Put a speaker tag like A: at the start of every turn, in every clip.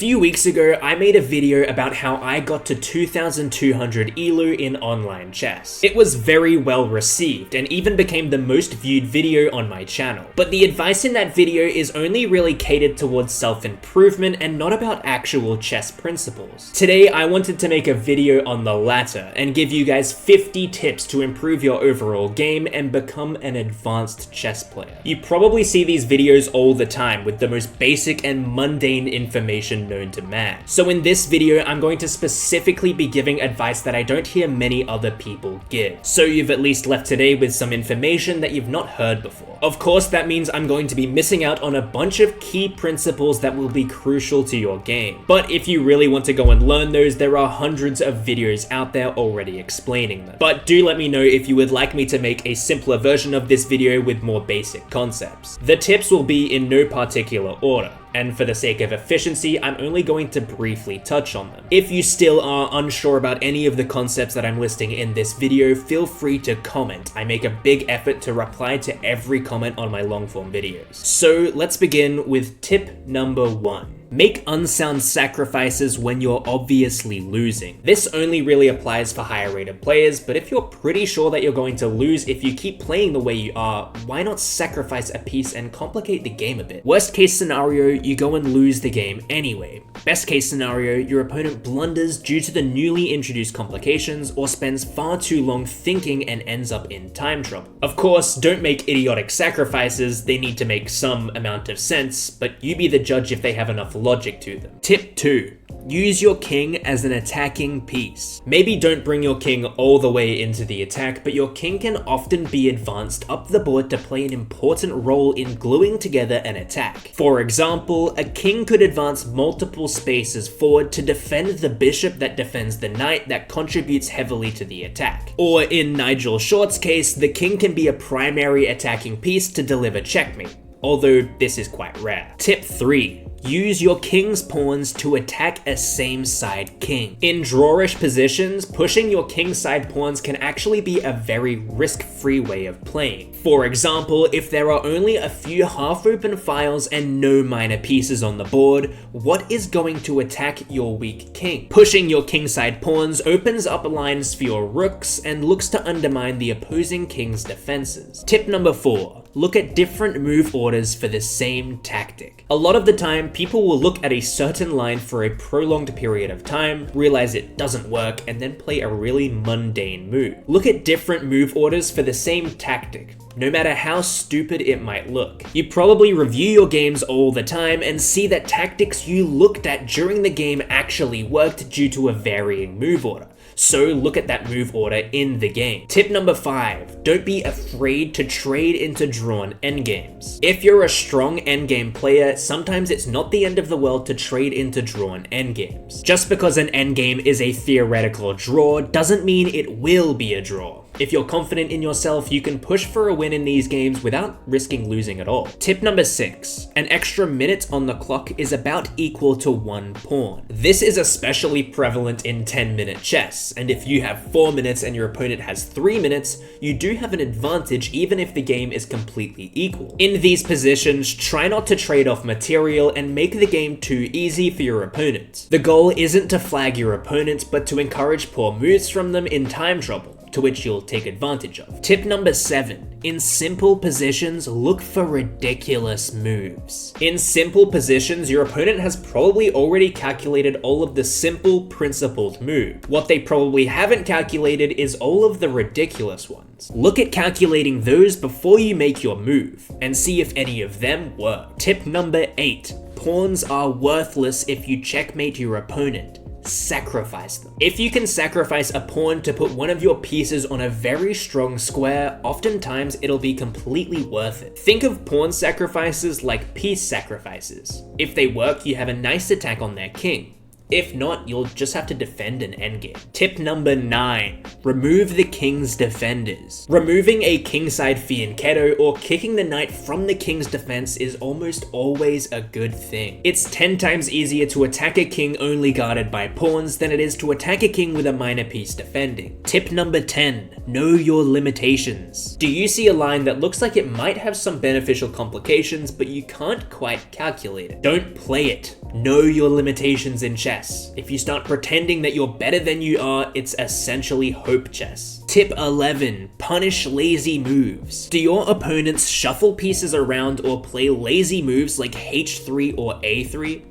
A: few weeks ago, I made a video about how I got to 2200 ELO in online chess. It was very well received and even became the most viewed video on my channel. But the advice in that video is only really catered towards self-improvement and not about actual chess principles. Today, I wanted to make a video on the latter and give you guys 50 tips to improve your overall game and become an advanced chess player. You probably see these videos all the time with the most basic and mundane information known to man. So in this video, I'm going to specifically be giving advice that I don't hear many other people give. So you've at least left today with some information that you've not heard before. Of course, that means I'm going to be missing out on a bunch of key principles that will be crucial to your game. But if you really want to go and learn those, there are hundreds of videos out there already explaining them. But do let me know if you would like me to make a simpler version of this video with more basic concepts. The tips will be in no particular order, and for the sake of efficiency, I'm only going to briefly touch on them. If you still are unsure about any of the concepts that I'm listing in this video, feel free to comment. I make a big effort to reply to every comment on my long-form videos. So let's begin with tip number 1. Make unsound sacrifices when you're obviously losing. This only really applies for higher rated players, but if you're pretty sure that you're going to lose if you keep playing the way you are, why not sacrifice a piece and complicate the game a bit? Worst case scenario, you go and lose the game anyway. Best case scenario, your opponent blunders due to the newly introduced complications or spends far too long thinking and ends up in time trouble. Of course, don't make idiotic sacrifices, they need to make some amount of sense, but you be the judge if they have enough logic to them. Tip 2. Use your king as an attacking piece. Maybe don't bring your king all the way into the attack, but your king can often be advanced up the board to play an important role in gluing together an attack. For example, a king could advance multiple spaces forward to defend the bishop that defends the knight that contributes heavily to the attack. Or in Nigel Short's case, the king can be a primary attacking piece to deliver checkmate, although this is quite rare. Tip 3. Use your king's pawns to attack a same-side king. In drawish positions, pushing your king-side pawns can actually be a very risk-free way of playing. For example, if there are only a few half-open files and no minor pieces on the board, what is going to attack your weak king? Pushing your king-side pawns opens up lines for your rooks and looks to undermine the opposing king's defenses. Tip number 4. Look at different move orders for the same tactic. A lot of the time, people will look at a certain line for a prolonged period of time, realize it doesn't work, and then play a really mundane move. Look at different move orders for the same tactic, no matter how stupid it might look. You probably review your games all the time and see that tactics you looked at during the game actually worked due to a varying move order. So look at that move order in the game. Tip number 5, don't be afraid to trade into drawn endgames. If you're a strong endgame player, sometimes it's not the end of the world to trade into drawn endgames. Just because an endgame is a theoretical draw doesn't mean it will be a draw. If you're confident in yourself, you can push for a win in these games without risking losing at all. Tip number 6, an extra minute on the clock is about equal to 1 pawn. This is especially prevalent in 10-minute chess, and if you have 4 minutes and your opponent has 3 minutes, you do have an advantage even if the game is completely equal. In these positions, try not to trade off material and make the game too easy for your opponent. The goal isn't to flag your opponent, but to encourage poor moves from them in time trouble, to which you'll take advantage of. Tip number 7, in simple positions, look for ridiculous moves. In simple positions, your opponent has probably already calculated all of the simple, principled moves. What they probably haven't calculated is all of the ridiculous ones. Look at calculating those before you make your move, and see if any of them work. Tip number 8, pawns are worthless if you checkmate your opponent. Sacrifice them. If you can sacrifice a pawn to put one of your pieces on a very strong square, oftentimes it'll be completely worth it. Think of pawn sacrifices like piece sacrifices. If they work, you have a nice attack on their king. If not, you'll just have to defend an endgame. Tip number 9, remove the king's defenders. Removing a kingside fianchetto or kicking the knight from the king's defense is almost always a good thing. It's 10 times easier to attack a king only guarded by pawns than it is to attack a king with a minor piece defending. Tip number 10, know your limitations. Do you see a line that looks like it might have some beneficial complications, but you can't quite calculate it? Don't play it. Know your limitations in chess. If you start pretending that you're better than you are, it's essentially hope chess. Tip 11. Punish lazy moves. Do your opponents shuffle pieces around or play lazy moves like h3 or a3?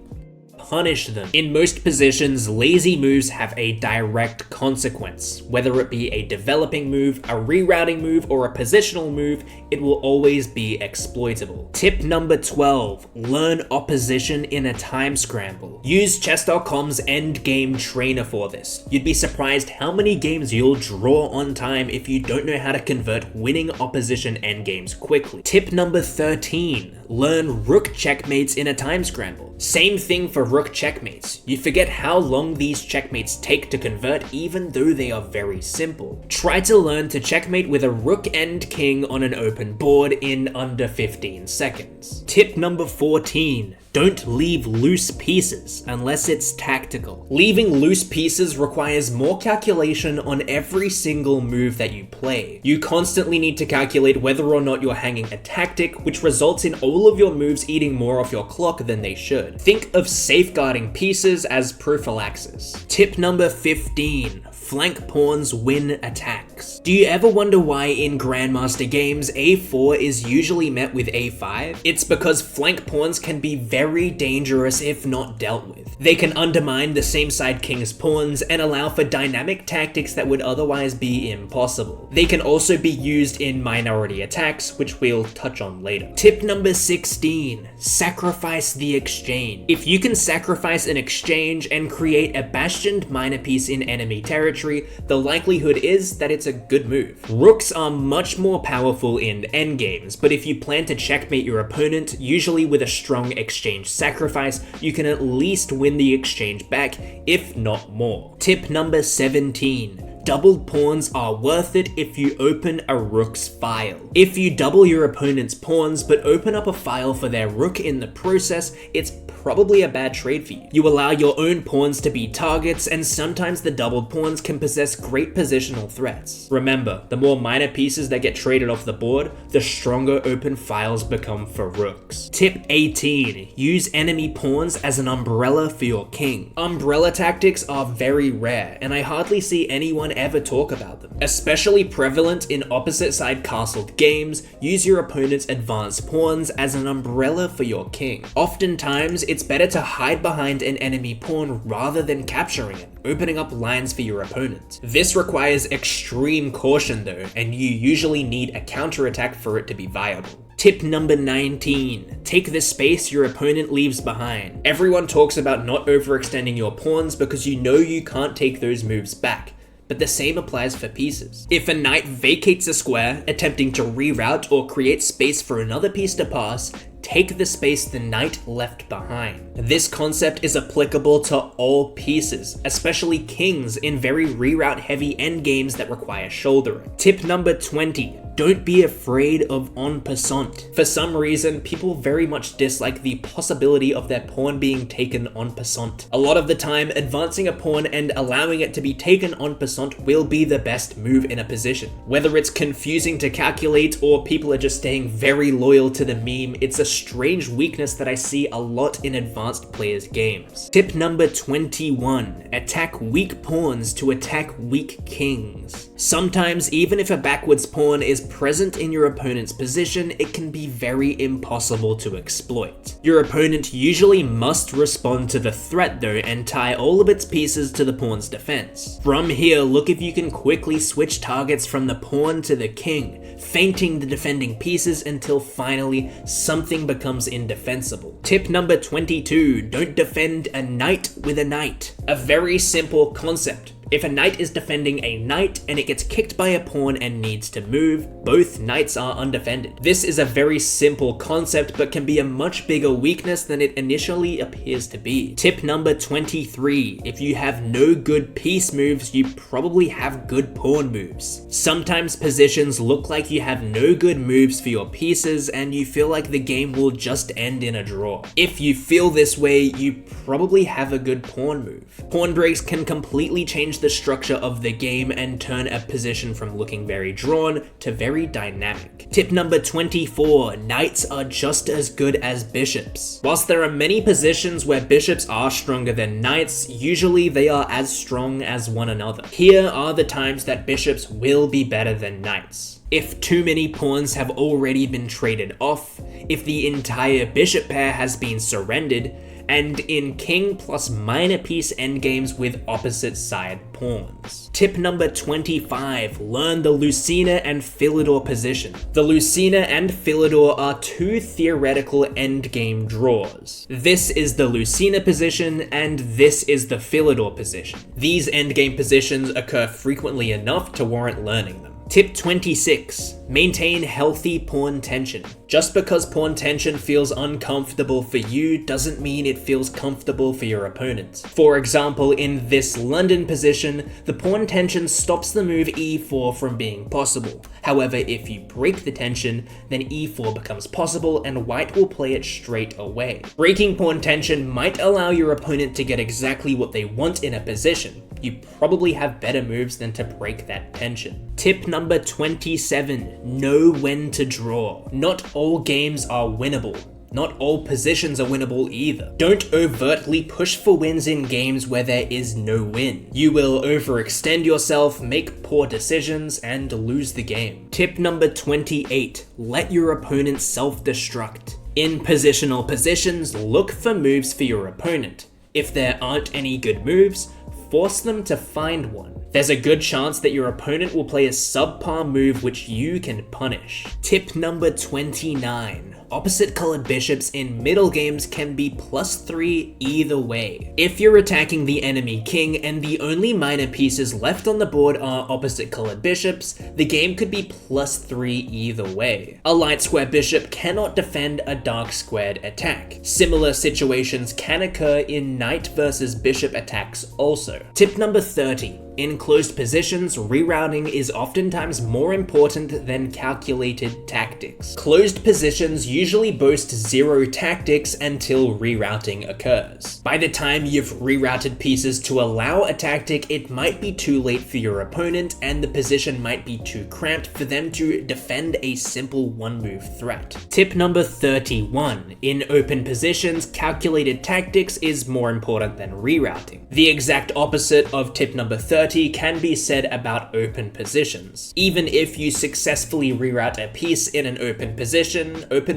A: Punish them. In most positions, lazy moves have a direct consequence. Whether it be a developing move, a rerouting move, or a positional move, it will always be exploitable. Tip number 12. Learn opposition in a time scramble. Use chess.com's endgame trainer for this. You'd be surprised how many games you'll draw on time if you don't know how to convert winning opposition endgames quickly. Tip number 13. Learn rook checkmates in a time scramble. Same thing for rook checkmates. You forget how long these checkmates take to convert even though they are very simple. Try to learn to checkmate with a rook and king on an open board in under 15 seconds. Tip number 14. Don't leave loose pieces unless it's tactical. Leaving loose pieces requires more calculation on every single move that you play. You constantly need to calculate whether or not you're hanging a tactic, which results in all of your moves eating more off your clock than they should. Think of safeguarding pieces as prophylaxis. Tip number 15. Flank pawns win attacks. Do you ever wonder why in Grandmaster games a4 is usually met with a5? It's because flank pawns can be very dangerous if not dealt with. They can undermine the same side king's pawns and allow for dynamic tactics that would otherwise be impossible. They can also be used in minority attacks, which we'll touch on later. Tip number 16. Sacrifice the exchange. If you can sacrifice an exchange and create a bastioned minor piece in enemy territory, the likelihood is that it's a good move. Rooks are much more powerful in endgames, but if you plan to checkmate your opponent, usually with a strong exchange sacrifice, you can at least win the exchange back, if not more. Tip number 17. Doubled pawns are worth it if you open a rook's file. If you double your opponent's pawns but open up a file for their rook in the process, it's probably a bad trade for you. You allow your own pawns to be targets, and sometimes the doubled pawns can possess great positional threats. Remember, the more minor pieces that get traded off the board, the stronger open files become for rooks. Tip 18. Use enemy pawns as an umbrella for your king. Umbrella tactics are very rare, and I hardly see anyone ever talk about them. Especially prevalent in opposite side castled games, use your opponent's advanced pawns as an umbrella for your king. Oftentimes, it's better to hide behind an enemy pawn rather than capturing it, opening up lines for your opponent. This requires extreme caution though, and you usually need a counterattack for it to be viable. Tip number 19. Take the space your opponent leaves behind. Everyone talks about not overextending your pawns because you know you can't take those moves back. But the same applies for pieces. If a knight vacates a square, attempting to reroute or create space for another piece to pass, take the space the knight left behind. This concept is applicable to all pieces, especially kings in very reroute heavy endgames that require shouldering. Tip number 20. Don't be afraid of en passant. For some reason, people very much dislike the possibility of their pawn being taken en passant. A lot of the time, advancing a pawn and allowing it to be taken en passant will be the best move in a position. Whether it's confusing to calculate or people are just staying very loyal to the meme, it's a strange weakness that I see a lot in advanced players' games. Tip number 21. Attack weak pawns to attack weak kings. Sometimes, even if a backwards pawn is present in your opponent's position, it can be very impossible to exploit. Your opponent usually must respond to the threat though and tie all of its pieces to the pawn's defense. From here, look if you can quickly switch targets from the pawn to the king, feinting the defending pieces until finally something becomes indefensible. Tip number 22. Don't defend a knight with a knight. A very simple concept. If a knight is defending a knight and it gets kicked by a pawn and needs to move, both knights are undefended. This is a very simple concept but can be a much bigger weakness than it initially appears to be. Tip number 23. If you have no good piece moves, you probably have good pawn moves. Sometimes positions look like you have no good moves for your pieces and you feel like the game will just end in a draw. If you feel this way, you probably have a good pawn move. Pawn breaks can completely change the structure of the game and turn a position from looking very drawn to very very dynamic. Tip number 24, knights are just as good as bishops. Whilst there are many positions where bishops are stronger than knights, usually they are as strong as one another. Here are the times that bishops will be better than knights. If too many pawns have already been traded off, if the entire bishop pair has been surrendered, and in king plus minor piece endgames with opposite side pawns. Tip number 25, learn the Lucina and Philidor position. The Lucina and Philidor are two theoretical endgame draws. This is the Lucina position and this is the Philidor position. These endgame positions occur frequently enough to warrant learning them. Tip 26, maintain healthy pawn tension. Just because pawn tension feels uncomfortable for you doesn't mean it feels comfortable for your opponent. For example, in this London position, the pawn tension stops the move e4 from being possible. However, if you break the tension, then e4 becomes possible and white will play it straight away. Breaking pawn tension might allow your opponent to get exactly what they want in a position. You probably have better moves than to break that tension. Tip number 27, know when to draw. Not all games are winnable. Not all positions are winnable either. Don't overtly push for wins in games where there is no win. You will overextend yourself, make poor decisions, and lose the game. Tip number 28, let your opponent self-destruct. In positional positions, look for moves for your opponent. If there aren't any good moves, force them to find one. There's a good chance that your opponent will play a subpar move which you can punish. Tip number 29. Opposite colored bishops in middle games can be +3 either way. If you're attacking the enemy king and the only minor pieces left on the board are opposite colored bishops, the game could be +3 either way. A light square bishop cannot defend a dark squared attack. Similar situations can occur in knight versus bishop attacks also. Tip number 30. In closed positions, rerouting is oftentimes more important than calculated tactics. Closed positions usually boast 0 tactics until rerouting occurs. By the time you've rerouted pieces to allow a tactic, it might be too late for your opponent and the position might be too cramped for them to defend a simple one-move threat. Tip number 31. In open positions, calculated tactics is more important than rerouting. The exact opposite of tip number 30 can be said about open positions. Even if you successfully reroute a piece in an open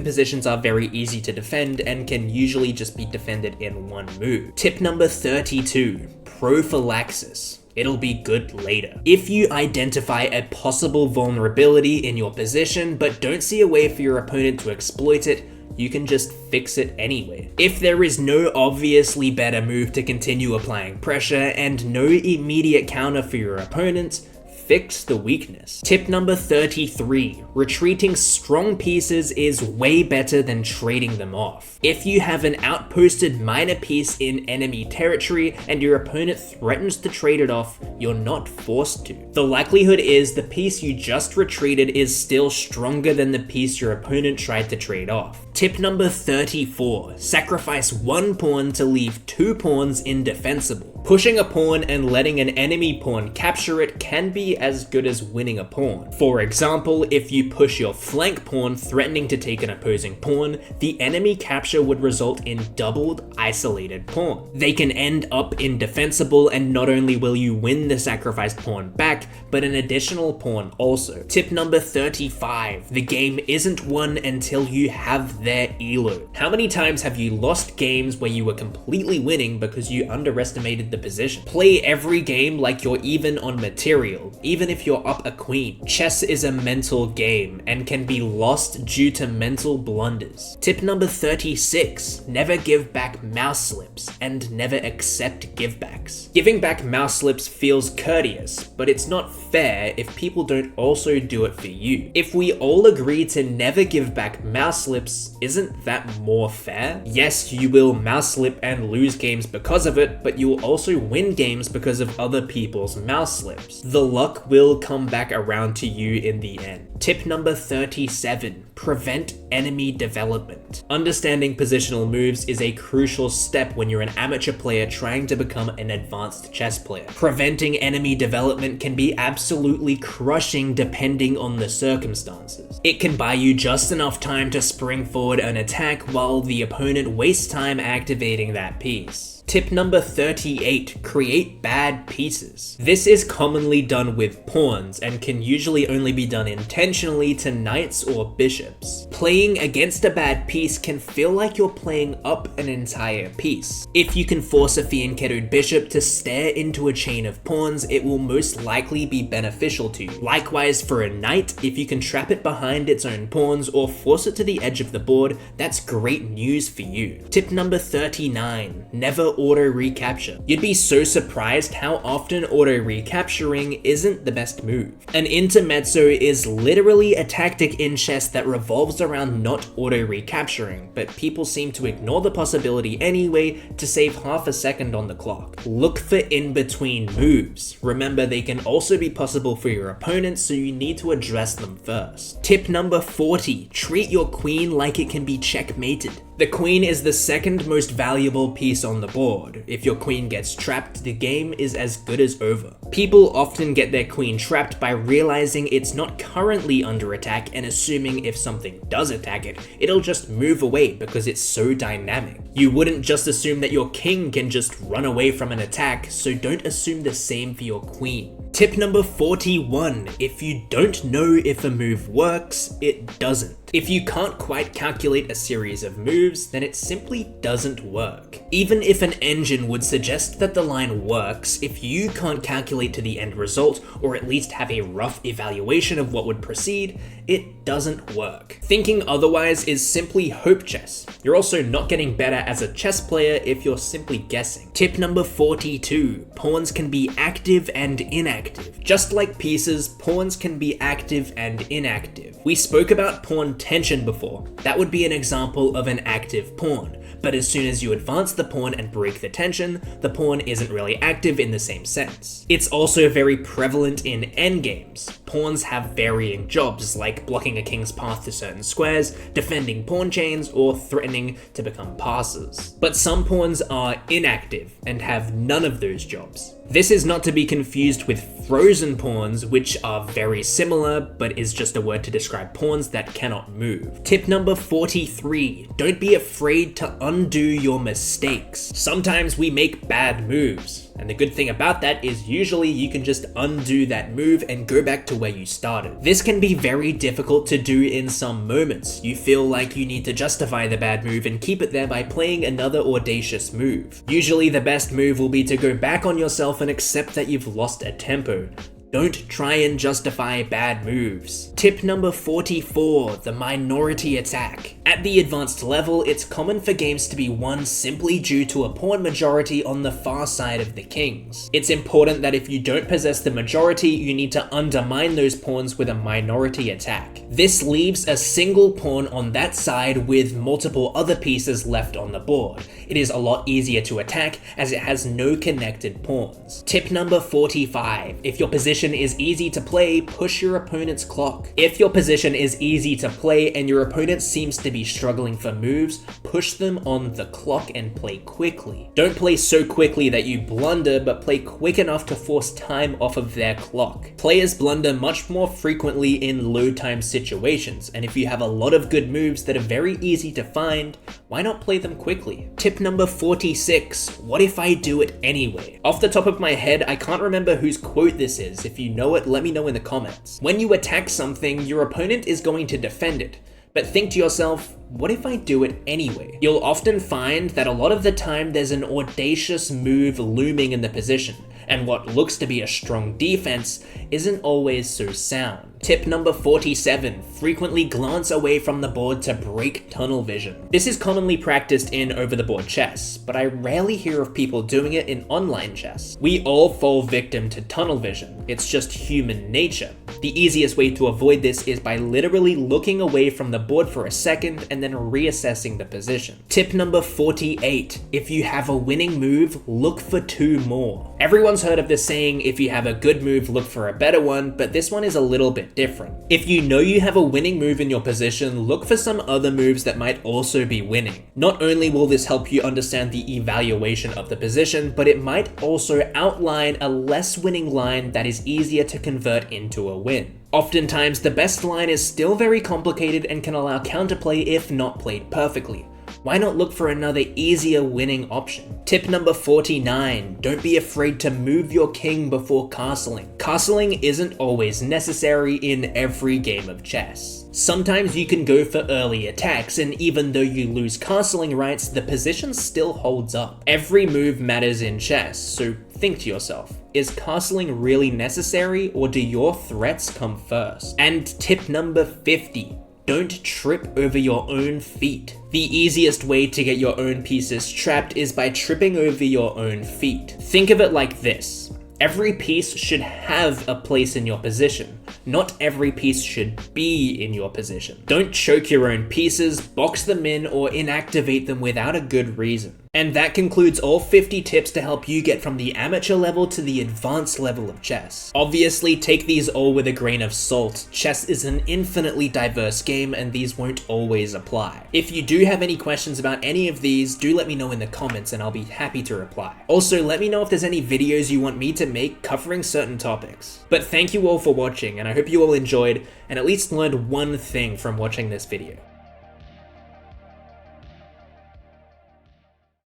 A: positions are very easy to defend and can usually just be defended in one move. Tip number 32, prophylaxis. It'll be good later. If you identify a possible vulnerability in your position but don't see a way for your opponent to exploit it, you can just fix it anyway. If there is no obviously better move to continue applying pressure and no immediate counter for your opponent, fix the weakness. Tip number 33, retreating strong pieces is way better than trading them off. If you have an outposted minor piece in enemy territory and your opponent threatens to trade it off, you're not forced to. The likelihood is the piece you just retreated is still stronger than the piece your opponent tried to trade off. Tip number 34, sacrifice 1 pawn to leave 2 pawns indefensible. Pushing a pawn and letting an enemy pawn capture it can be as good as winning a pawn. For example, if you push your flank pawn threatening to take an opposing pawn, the enemy capture would result in doubled isolated pawn. They can end up indefensible and not only will you win the sacrificed pawn back, but an additional pawn also. Tip number 35, the game isn't won until you have their elo. How many times have you lost games where you were completely winning because you underestimated the position? Play every game like you're even on material, even if you're up a queen. Chess is a mental game and can be lost due to mental blunders. Tip number 36, never give back mouse slips and never accept givebacks. Giving back mouse slips feels courteous, but it's not fair if people don't also do it for you. If we all agree to never give back mouse slips, isn't that more fair? Yes, you will mouse slip and lose games because of it, but you'll also win games because of other people's mouse slips. The luck will come back around to you in the end. Tip number 37, prevent enemy development. Understanding positional moves is a crucial step when you're an amateur player trying to become an advanced chess player. Preventing enemy development can be absolutely crushing depending on the circumstances. It can buy you just enough time to spring forward an attack while the opponent wastes time activating that piece. Tip number 38, create bad pieces. This is commonly done with pawns and can usually only be done intentionally to knights or bishops. Playing against a bad piece can feel like you're playing up an entire piece. If you can force a fianchettoed bishop to stare into a chain of pawns, it will most likely be beneficial to you. Likewise for a knight, if you can trap it behind its own pawns or force it to the edge of the board, that's great news for you. Tip number 39, never auto recapture. You'd be so surprised how often auto recapturing isn't the best move. An intermezzo is literally a tactic in chess that revolves around not auto recapturing, but people seem to ignore the possibility anyway to save half a second on the clock. Look for in-between moves. Remember, they can also be possible for your opponents, so you need to address them first. Tip number 40, treat your queen like it can be checkmated. The queen is the second most valuable piece on the board. If your queen gets trapped, the game is as good as over. People often get their queen trapped by realizing it's not currently under attack and assuming if something does attack it, it'll just move away because it's so dynamic. You wouldn't just assume that your king can just run away from an attack, so don't assume the same for your queen. Tip number 41, if you don't know if a move works, it doesn't. If you can't quite calculate a series of moves, then it simply doesn't work. Even if an engine would suggest that the line works, if you can't calculate to the end result, or at least have a rough evaluation of what would proceed, it doesn't work. Thinking otherwise is simply hope chess. You're also not getting better as a chess player if you're simply guessing. Tip number 42, pawns can be active and inactive. Just like pieces, pawns can be active and inactive. We spoke about pawn tension before. That would be an example of an active pawn, but as soon as you advance the pawn and break the tension, the pawn isn't really active in the same sense. It's also very prevalent in endgames. Pawns have varying jobs, like blocking a king's path to certain squares, defending pawn chains, or threatening to become passes. But some pawns are inactive and have none of those jobs. This is not to be confused with frozen pawns, which are very similar, but is just a word to describe pawns that cannot move. Tip number 43, don't be afraid to undo your mistakes. Sometimes we make bad moves, and the good thing about that is usually you can just undo that move and go back to where you started. This can be very difficult to do in some moments. You feel like you need to justify the bad move and keep it there by playing another audacious move. Usually the best move will be to go back on yourself and accept that you've lost a tempo. Don't try and justify bad moves. Tip number 44, the minority attack. At the advanced level, it's common for games to be won simply due to a pawn majority on the far side of the kings. It's important that if you don't possess the majority, you need to undermine those pawns with a minority attack. This leaves a single pawn on that side with multiple other pieces left on the board. It is a lot easier to attack as it has no connected pawns. Tip number 45, if your position is easy to play, push your opponent's clock. If your position is easy to play and your opponent seems to be struggling for moves, push them on the clock and play quickly. Don't play so quickly that you blunder, but play quick enough to force time off of their clock. Players blunder much more frequently in low time situations, and if you have a lot of good moves that are very easy to find, why not play them quickly? Tip number 46, what if I do it anyway? Off the top of my head, I can't remember whose quote this is. If you know it, let me know in the comments. When you attack something, your opponent is going to defend it. But think to yourself, what if I do it anyway? You'll often find that a lot of the time there's an audacious move looming in the position, and what looks to be a strong defense isn't always so sound. Tip number 47, frequently glance away from the board to break tunnel vision. This is commonly practiced in over-the-board chess, but I rarely hear of people doing it in online chess. We all fall victim to tunnel vision. It's just human nature. The easiest way to avoid this is by literally looking away from the board for a second and then reassessing the position. Tip number 48. If you have a winning move, look for 2 more. Everyone's heard of the saying, if you have a good move, look for a better one, but this one is a little bit different. If you know you have a winning move in your position, look for some other moves that might also be winning. Not only will this help you understand the evaluation of the position, but it might also outline a less winning line that is easier to convert into a win. Oftentimes, the best line is still very complicated and can allow counterplay if not played perfectly. Why not look for another easier winning option? Tip number 49. Don't be afraid to move your king before castling. Castling isn't always necessary in every game of chess. Sometimes you can go for early attacks, and even though you lose castling rights, the position still holds up. Every move matters in chess, so think to yourself, is castling really necessary, or do your threats come first? And tip number 50. Don't trip over your own feet. The easiest way to get your own pieces trapped is by tripping over your own feet. Think of it like this. Every piece should have a place in your position. Not every piece should be in your position. Don't choke your own pieces, box them in, or inactivate them without a good reason. And that concludes all 50 tips to help you get from the amateur level to the advanced level of chess. Obviously, take these all with a grain of salt. Chess is an infinitely diverse game, and these won't always apply. If you do have any questions about any of these, do let me know in the comments and I'll be happy to reply. Also, let me know if there's any videos you want me to make covering certain topics. But thank you all for watching, and I hope you all enjoyed and at least learned one thing from watching this video.